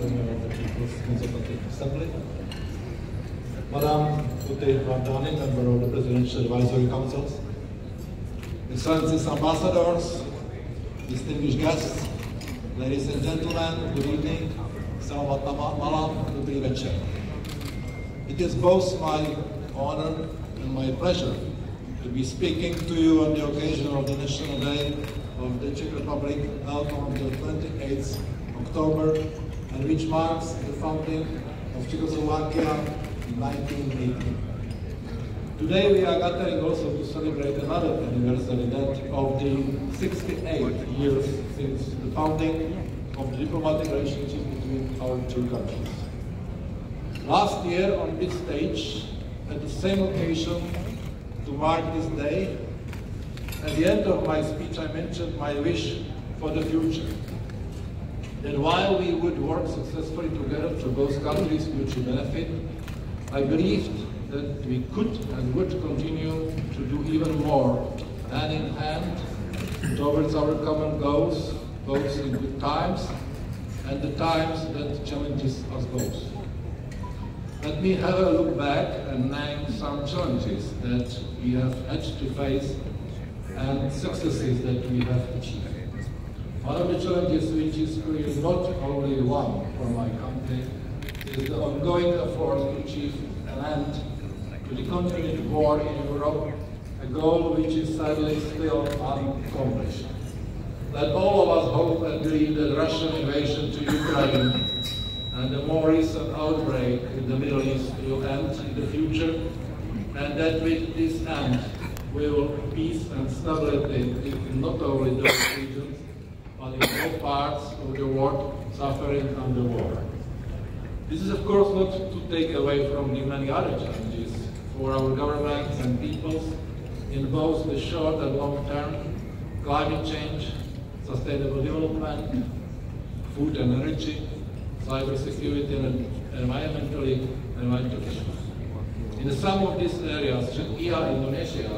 Chairman of the People's Consultative Assembly, Madam Uti Vandani, Member of the Presidential Advisory Councils, Excellencies Ambassadors, distinguished guests, ladies and gentlemen, good evening, Selamat malam, dobrý večer. It is both my honor and my pleasure to be speaking to you on the occasion of the National Day of the Czech Republic held on the 28th October, and which marks the founding of Czechoslovakia in 1980. Today we are gathering also to celebrate another anniversary, that of the 68 years since the founding of the diplomatic relationship between our two countries. Last year on this stage, at the same occasion, to mark this day, at the end of my speech I mentioned my wish for the future. That while we would work successfully together for both countries' mutual benefit, I believed that we could and would continue to do even more hand in hand towards our common goals, both in good times and the times that challenges us both. Let me have a look back and name some challenges that we have had to face and successes that we have achieved. One of the challenges, which is clearly not only one for my country, is the ongoing effort to achieve an end to the continued war in Europe, a goal which is sadly still unaccomplished. Let all of us hope and believe that Russian invasion to Ukraine and the more recent outbreak in the Middle East will end in the future, and that with this end will peace and stability in not only those regions, but in all parts of the world suffering under war. This is of course not to take away from the many other challenges for our governments and peoples in both the short and long term: climate change, sustainable development, food and energy, cyber security, and environmental issues. In some of these areas, Czechia and Indonesia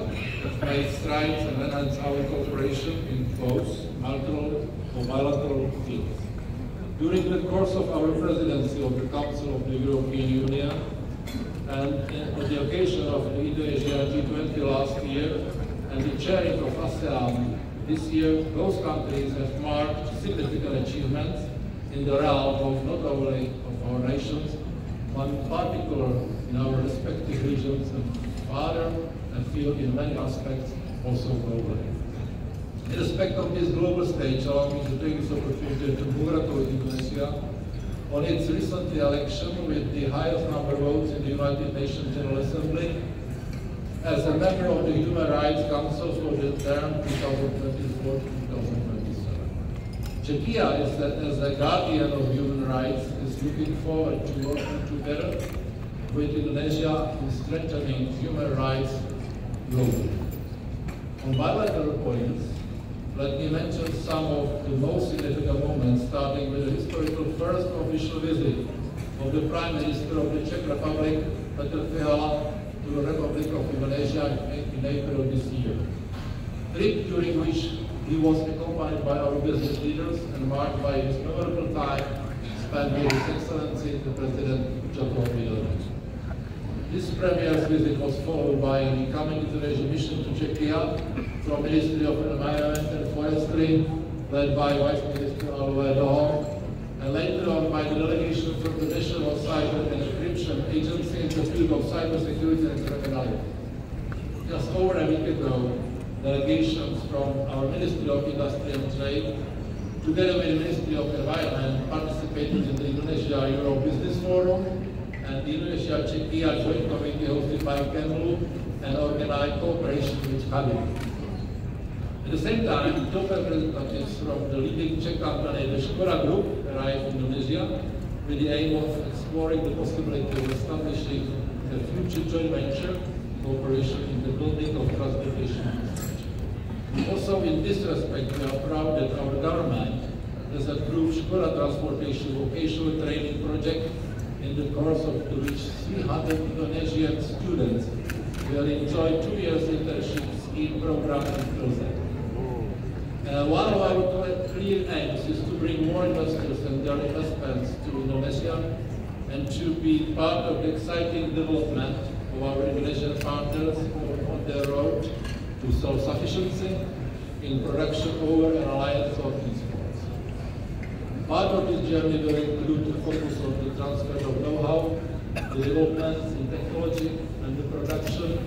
have made strides and enhanced our cooperation in both multilateral or bilateral fields. During the course of our presidency of the Council of the European Union and on the occasion of the Indonesia G20 last year and the chairing of ASEAN this year, both countries have marked significant achievements in the realm of not only of our nations, but in particular in our respective regions and further afield in many aspects also globally. In respect of this global stage, allow me to take this opportunity to congratulate Indonesia on its recent election with the highest number of votes in the United Nations General Assembly as a member of the Human Rights Council for the term 2024-2027. Czechia, as a guardian of human rights, is looking forward to working together with Indonesia in strengthening human rights globally. On bilateral points, let me mention some of the most significant moments, starting with the historical first official visit of the Prime Minister of the Czech Republic, Petr Fiala, to the Republic of Indonesia in April this year. A trip during which he was accompanied by our business leaders and marked by his memorable time spent with His Excellency the President Jaroslav. This premier's visit was followed by an incoming Indonesian mission to Czechia from Ministry of Environment and Forestry, led by Vice Minister Alvarado, and later on by the delegation from the National Cyber and Encryption Agency in the field of cybersecurity and criminality. Just over a week ago, delegations from our Ministry of Industry and Trade, together with the Ministry of Environment, participated in the Indonesia-Euro Business Forum and the Indonesia-Czechia Joint Committee hosted by Kemlu and organized cooperation with Habib. At the same time, top representatives from the leading Czech company, the Škoda Group, arrived in Indonesia with the aim of exploring the possibility of establishing a future joint venture cooperation in the building of transportation infrastructure. Also, in this respect, we are proud that our government has approved Škoda Transportation vocational training project, in the course of which 300 Indonesian students will enjoy 2 years internship scheme program in Dolecek. One of our clear aims is to bring more investors and their investments to Indonesia and to be part of the exciting development of our Indonesian partners on their road to self-sufficiency in production over an alliance of exports. Part of this journey will include a focus on the transfer of know-how, the developments in technology and the production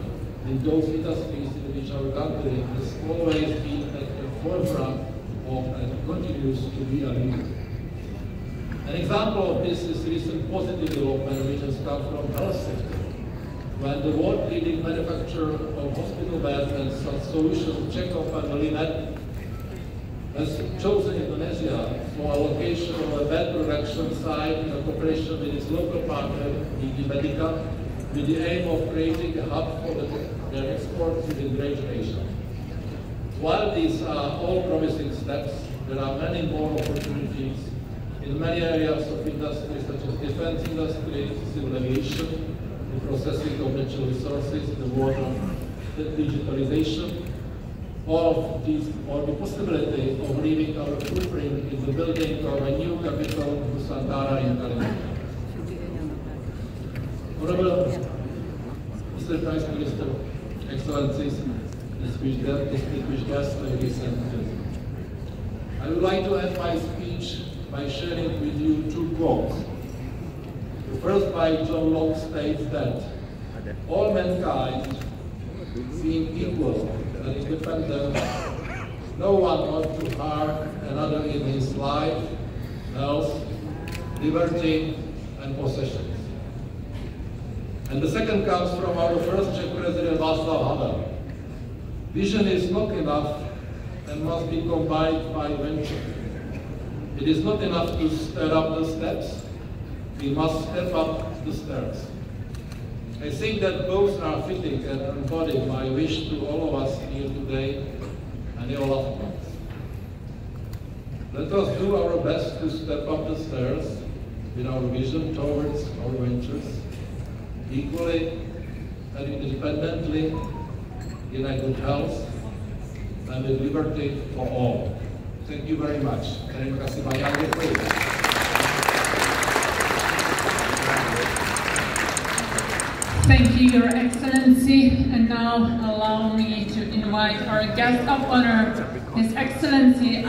in those industries in which our country has always been at the forefront of and continues to be a leader. An example of this is recent positive development which has come from the health sector, when the world-leading manufacturer of hospital beds and solutions, Czech company Linet, has chosen Indonesia for allocation of a bed production site in cooperation with its local partner, DG Medica, with the aim of creating a hub for their exports within Greater Asia. While these are all promising steps, there are many more opportunities in many areas of industry such as defense industry, civil aviation, the processing of natural resources, the water, the digitalization, or the possibility of leaving our footprint in the building of a new capital, Nusantara in Kalimantan. Honorable Mr. Prime Minister, Excellencies, distinguished guests, ladies and gentlemen. I would like to end my speech by sharing with you two quotes. The first by John Locke states that all mankind being equal and independent, no one ought to harm another in his life, health, liberty, and possessions. And the second comes from our first Czech President, Jaroslav Havel. Vision is not enough and must be combined by venture. It is not enough to step up the steps, we must step up the stairs. I think that both are fitting and embody my wish to all of us here today and your loved ones. Let us do our best to step up the stairs with our vision towards our ventures, equally and independently, in a good health and with liberty for all. Thank you very much. Terima kasih banyak. Thank you, Your Excellency. And now allow me to invite our guest of honor, His Excellency